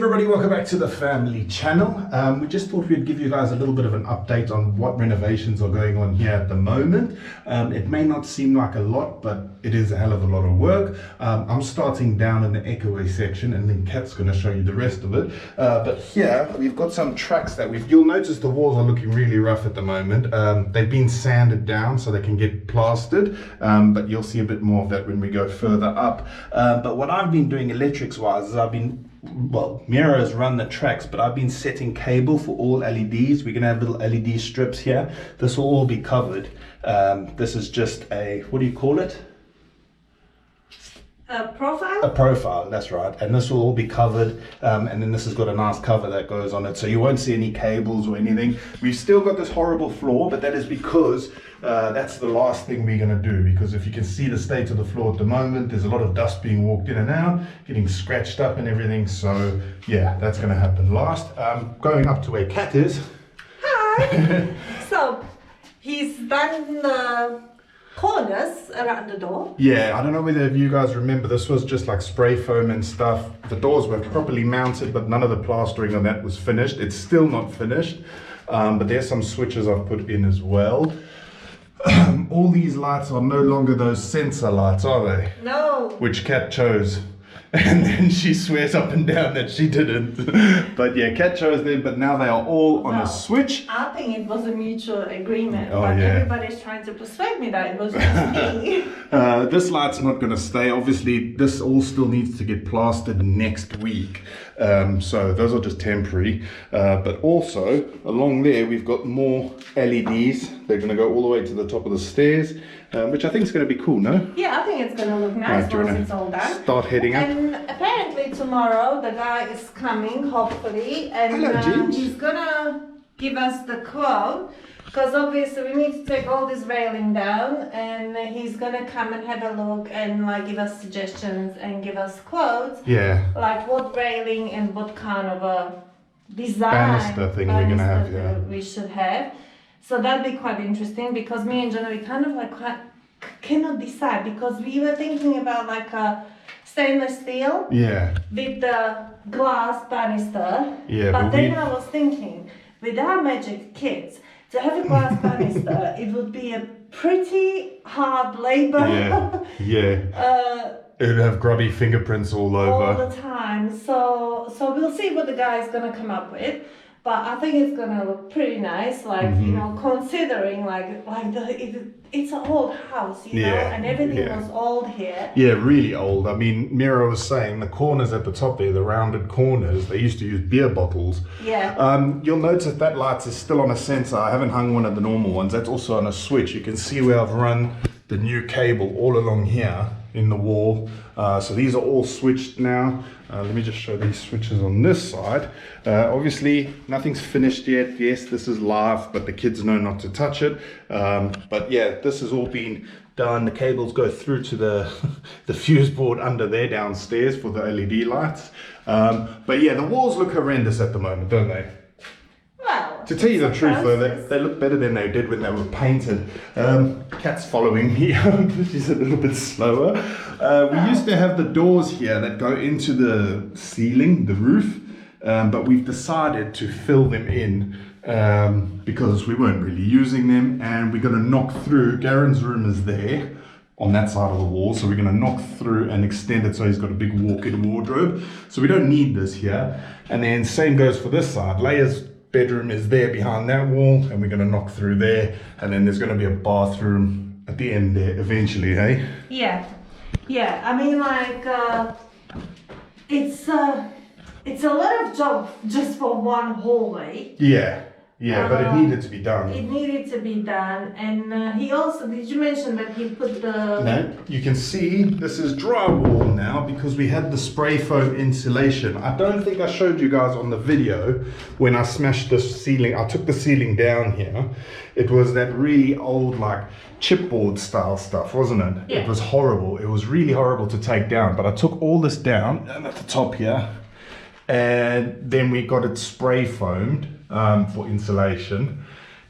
everybody, welcome back to the family channel. We just thought we'd give you guys a little bit of an update on what renovations are going on here at the moment. It may not seem like a lot, but it is a hell of a lot of work. I'm starting down in the echoey section and then Kat's going to show you the rest of it. But here we've got some tracks that you'll notice the walls are looking really rough at the moment. They've been sanded down so they can get plastered, but you'll see a bit more of that when we go further up. But what I've been doing electrics wise is Miro's run the tracks, but I've been setting cable for all LEDs. We're going to have little LED strips here. This will all be covered. This is just a, what do you call it? A profile? A profile, that's right. And this will all be covered. And then this has got a nice cover that goes on it. So you won't see any cables or anything. We've still got this horrible floor, but that is because that's the last thing we're going to do. Because if you can see the state of the floor at the moment, there's a lot of dust being walked in and out, getting scratched up and everything. So yeah, that's going to happen last. Going up to where Kat is. Hi! So, he's done the corners around the door. Yeah, I don't know whether you guys remember, this was just like spray foam and stuff. The doors were properly mounted, but none of the plastering on that was finished. It's still not finished, but there's some switches I've put in as well. All these lights are no longer those sensor lights, are they? No. Which Kat chose. And then she swears up and down that she didn't. But yeah, Kat chose them, but now they are all on a switch. I think it was a mutual agreement, Oh, but yeah. Everybody's trying to persuade me that it was just me. This light's not going to stay. Obviously, this all still needs to get plastered next week. So those are just temporary. But also, along there, we've got more LEDs. They're going to go all the way to the top of the stairs, which I think is going to be cool, no? Yeah, I think it's going to look nice Right, once it's all done. Start heading up. And apparently tomorrow the guy is coming, hopefully, and Hello, James. he's going to give us the quote. Because obviously we need to take all this railing down, and he's gonna come and have a look and like give us suggestions and give us quotes. Yeah. Like what railing and what kind of a design Banister thing we're gonna have, yeah. we should have. So that'll be quite interesting because me and Jenna, we kind of like cannot decide because we were thinking about like a stainless steel. Yeah. With the glass banister. Yeah, But but then I was thinking, with our magic kits, to have a glass banister, it would be a pretty hard labor. Yeah. Yeah. It would have grubby fingerprints all over. All the time. So we'll see what the guy is gonna come up with. But I think it's gonna look pretty nice, like you know, considering it's an old house, you know, and everything was old here. Yeah, really old. I mean, Miro was saying the corners at the top there, the rounded corners, they used to use beer bottles. Yeah. You'll notice that light is still on a sensor. I haven't hung one of the normal ones. That's also on a switch. You can see where I've run the new cable all along here in the wall. So these are all switched now. Let me just show these switches on this side. Obviously nothing's finished yet. Yes, this is live, but the kids know not to touch it. But yeah, this has all been done. The cables go through to the the fuse board under there downstairs for the LED lights. But yeah, the walls look horrendous at the moment, don't they? Well, to tell you the truth though, they look better than they did when they were painted. Kat's following me. She's a little bit slower. We used to have the doors here that go into the ceiling, the roof, but we've decided to fill them in because we weren't really using them, and we're going to knock through. Garen's room is there on that side of the wall, so we're going to knock through and extend it so he's got a big walk-in wardrobe. So we don't need this here. And then same goes for this side. Leia's bedroom is there behind that wall, and we're going to knock through there, and then there's going to be a bathroom at the end there eventually, hey? Yeah, I mean, like it's a lot of job just for one hallway. Yeah, but it needed to be done. It needed to be done, and he also, did you mention that he put the... No, you can see this is drywall now because we had the spray foam insulation. I don't think I showed you guys on the video when I smashed the ceiling. I took the ceiling down here. It was that really old like chipboard style stuff, wasn't it? Yeah. It was horrible. It was really horrible to take down, but I took all this down and at the top here, and then we got it spray foamed for insulation.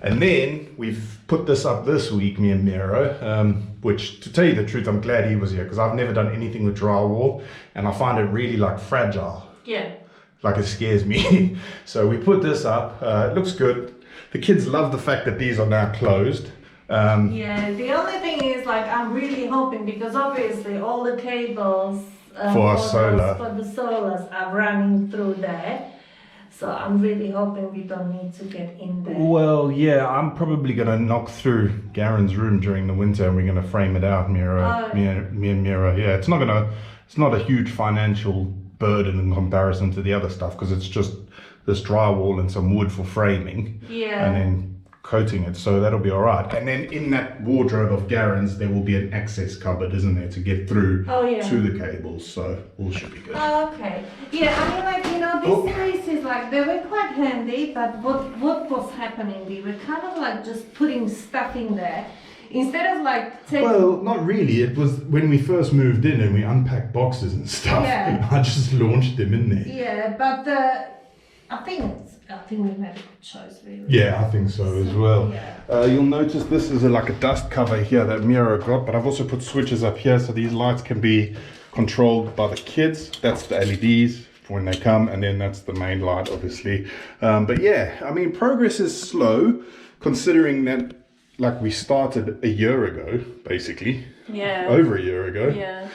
And then we've put this up this week, me and Miro, which, to tell you the truth, I'm glad he was here because I've never done anything with drywall and I find it really like fragile. Yeah. like it scares me. So we put this up. It looks good. The kids love the fact that these are now closed. Yeah, the only thing is like I'm really hoping, because obviously all the cables For for solar. for the solars are running through there. So I'm really hoping we don't need to get in there. Well, yeah, I'm probably going to knock through Garen's room during the winter, and we're going to frame it out, me and Mira. Yeah, it's not a huge financial burden in comparison to the other stuff, because it's just this drywall and some wood for framing. Yeah. And then coating it, so that'll be all right. And then in that wardrobe of Garen's, there will be an access cupboard, isn't there, to get through to the cables, so all should be good. Oh, okay. Yeah, I mean, like, you know, these places, like, they were quite handy, but what was happening? We were kind of like just putting stuff in there instead of like taking... Well, not really. It was when we first moved in and we unpacked boxes and stuff. Yeah. And I just launched them in there. Yeah, but I think we made a good choice, really. Yeah, I think so as well. Yeah. You'll notice this is like a dust cover here that Mira got, but I've also put switches up here so these lights can be controlled by the kids. That's the LEDs for when they come, and then that's the main light, obviously. But yeah, I mean, progress is slow, considering that like we started a year ago, basically. Yeah. Over a year ago. Yeah.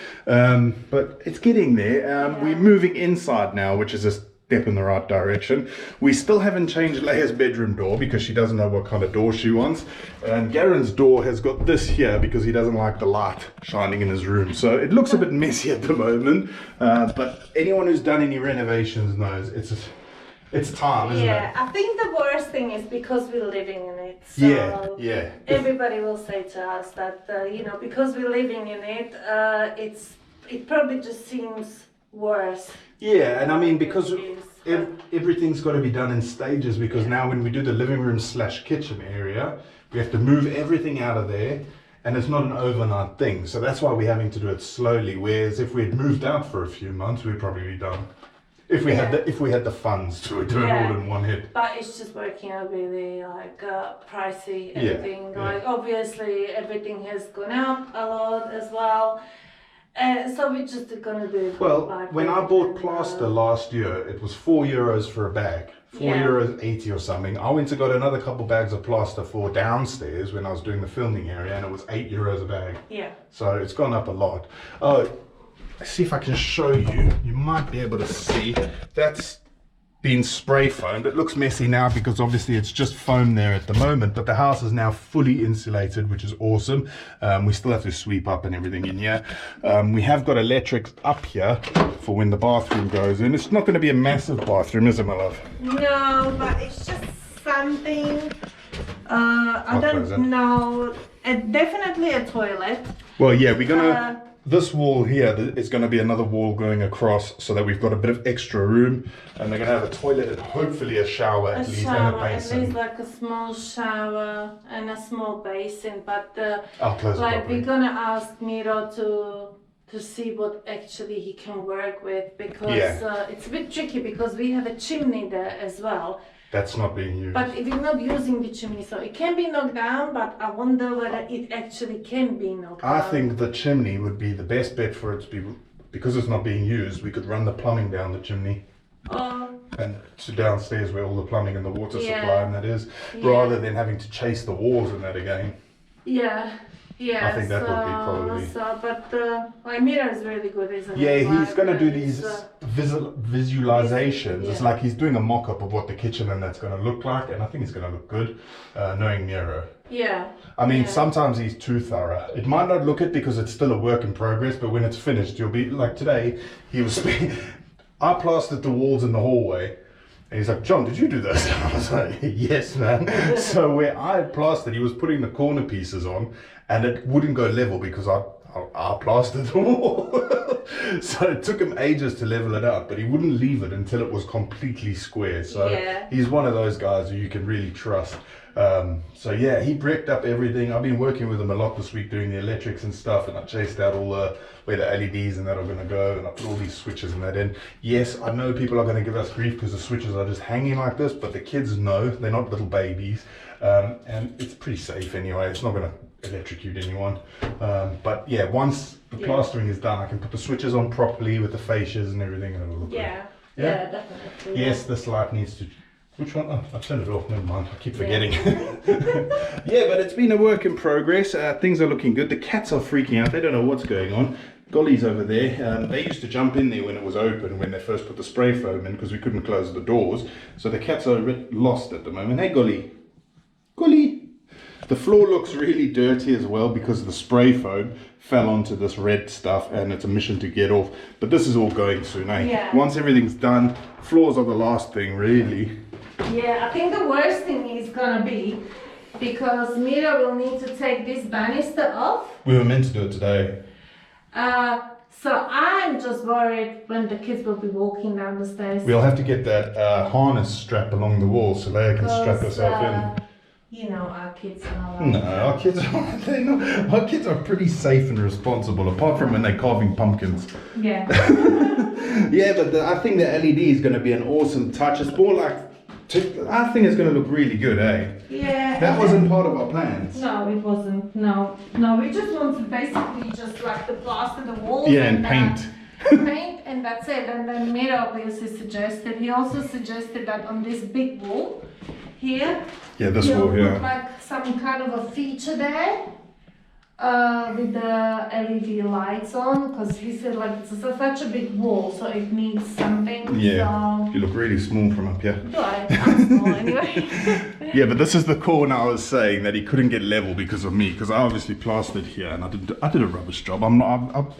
But it's getting there. We're moving inside now, which is a step in the right direction. We still haven't changed Leia's bedroom door because she doesn't know what kind of door she wants. And Garen's door has got this here because he doesn't like the light shining in his room. So it looks a bit messy at the moment. But anyone who's done any renovations knows it's time, isn't it? Yeah, I think the worst thing is because we're living in it. So yeah. Everybody will say to us that, you know, because we're living in it, it probably just seems worse. Yeah, and I mean, because everything's got to be done in stages, because now when we do the living room / kitchen area, we have to move everything out of there, and it's not an overnight thing. So that's why we're having to do it slowly. Whereas if we had moved out for a few months, we'd probably be done. If we had the funds to do it all in one hit. But it's just working out really like pricey. Everything like obviously everything has gone up a lot as well. So we're just gonna do it. Well, when I bought plaster last year, it was €4 for a bag. €4.80 or something. I went to got another couple bags of plaster for downstairs when I was doing the filming area, and it was €8 a bag. Yeah. So it's gone up a lot. Oh, let's see if I can show you. You might be able to see. That's been spray foamed. It looks messy now because obviously it's just foam there at the moment, but the house is now fully insulated, which is awesome. We still have to sweep up and everything in here. We have got electrics up here for when the bathroom goes in. It's not going to be a massive bathroom, is it, my love? No, but it's just something. I don't know. Definitely a toilet. Well, yeah, we're gonna. This wall here is going to be another wall going across so that we've got a bit of extra room, and they're going to have a toilet and hopefully a shower at least, and a basin. At least like a small shower and a small basin, but I'll close like it we're going to ask Miro to see what actually he can work with, because it's a bit tricky because we have a chimney there as well. That's not being used. But if you're not using the chimney, so it can be knocked down, but I wonder whether it actually can be knocked down. I think the chimney would be the best bet for it to be, because it's not being used, we could run the plumbing down the chimney. And to downstairs where all the plumbing and the water supply and that is, rather than having to chase the walls and that again. Yeah. Yeah, I think that would be probably. But Mira is really good, isn't he? Yeah, he's going to do these visualizations. It's like he's doing a mock-up of what the kitchen and that's going to look like, and I think it's going to look good, knowing Mira. Yeah. I mean, sometimes he's too thorough. It might not look it because it's still a work in progress, but when it's finished, you'll be like today. I plastered the walls in the hallway. And he's like, John, did you do this? And I was like, yes, man. So where I had plastered, he was putting the corner pieces on, and it wouldn't go level because I plastered the wall. So it took him ages to level it out, but he wouldn't leave it until it was completely square. So he's one of those guys who you can really trust. So yeah, he bricked up everything. I've been working with him a lot this week doing the electrics and stuff, and I chased out all where the LEDs and that are going to go, and I put all these switches and that in. Yes, I know people are going to give us grief because the switches are just hanging like this, but the kids know they're not little babies, and it's pretty safe anyway. It's not going to electrocute anyone. But yeah, once the plastering is done, I can put the switches on properly with the fascias and everything, and it'll look good. Yeah, definitely. Yes, this light needs to. Which one? Oh, I turned it off. Never mind. I keep forgetting. Yeah, but it's been a work in progress. Things are looking good. The cats are freaking out. They don't know what's going on. Golly's over there. They used to jump in there when it was open, when they first put the spray foam in, because we couldn't close the doors. So the cats are a bit lost at the moment. Hey, Golly. Golly. The floor looks really dirty as well because the spray foam fell onto this red stuff and it's a mission to get off. But this is all going soon, eh? Yeah. Once everything's done, floors are the last thing, really. Yeah, I think the worst thing is gonna be because Mira will need to take this banister off. We were meant to do it today. So I'm just worried when the kids will be walking down the stairs. We'll have to get that harness strap along the wall so Leia can strap herself in. You know, our kids and all that. No, our kids are, our kids are pretty safe and responsible, apart from when they're carving pumpkins. Yeah. Yeah, but I think the LED is going to be an awesome touch. It's more like, I think it's going to look really good, eh? Yeah. That wasn't part of our plans. No, it wasn't. No, we just want to basically just like to plaster the walls. Yeah, and paint. Paint, and that's it. And then Mira obviously suggested. He also suggested that on this big wall here. Yeah, this wall here. Put like some kind of a feature there. With the LED lights on, because he said like it's such a big wall, so it needs something. Yeah, so you look really small from up here. Right, I'm small anyway. Yeah, but this is the corner I was saying that he couldn't get level because of me, because I obviously plastered here and I did a rubbish job. I'm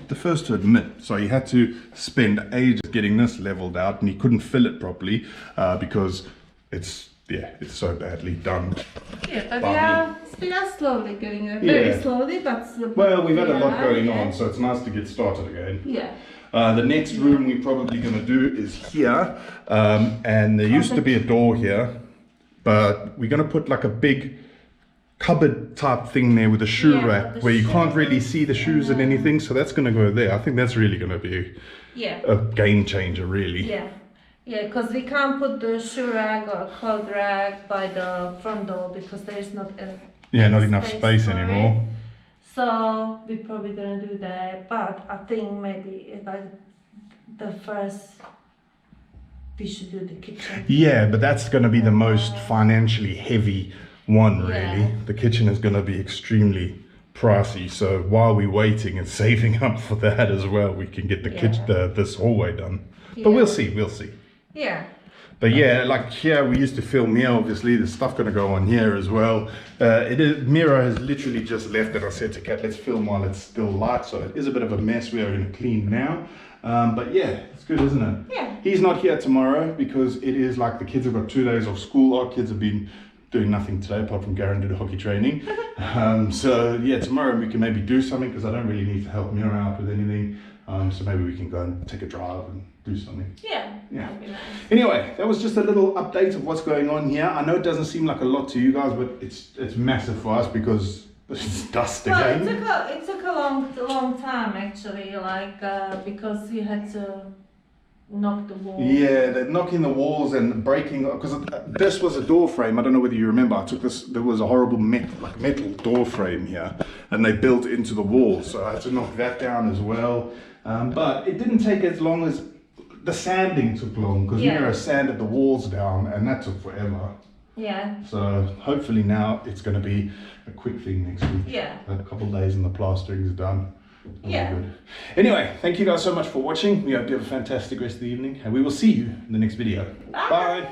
the first to admit. So he had to spend ages getting this leveled out, and he couldn't fill it properly because it's so badly done. Yeah, but we are slowly getting it. Very slowly, but well, we've had a lot going on, so it's nice to get started again. Yeah. The next room we're probably going to do is here, and there used to be a door here, but we're going to put like a big cupboard type thing there with a shoe rack where you can't really see the shoes and anything, so that's going to go there. I think that's really going to be a game changer, really. Yeah, because we can't put the shoe rack or a clothes rack by the front door because there is not enough space anymore. So we're probably gonna do that, but I think maybe like the first we should do the kitchen. Yeah, but that's going to be the most financially heavy one, really. The kitchen is going to be extremely pricey, so while we're waiting and saving up for that as well, we can get the kitchen, this hallway done. But we'll see. Yeah. But yeah, like here we used to film here, obviously there's stuff going to go on here as well. Mira has literally just left it. I said to Kat, let's film while it's still light, so it is a bit of a mess. We are going to clean now. But yeah, it's good, isn't it? Yeah. He's not here tomorrow because it is like the kids have got 2 days off school. Our kids have been doing nothing today apart from Garen did a hockey training. So yeah, tomorrow we can maybe do something because I don't really need to help Mira out with anything. So maybe we can go and take a drive and do something. Yeah. That'd be nice. Anyway, that was just a little update of what's going on here. I know it doesn't seem like a lot to you guys, but it's massive for us because it's dust again. Well, it took a long time actually, like because you had to knock the wall. Yeah, they're knocking the walls and breaking, because this was a door frame. I don't know whether you remember. I took this. There was a horrible metal door frame here, and they built into the wall, so I had to knock that down as well. But it didn't take as long as the sanding took long, because Mira sanded the walls down, and that took forever. Yeah. So hopefully now it's going to be a quick thing next week. Yeah. A couple of days and the plastering is done. Yeah. Good. Anyway, thank you guys so much for watching. We hope you have a fantastic rest of the evening, and we will see you in the next video. Bye.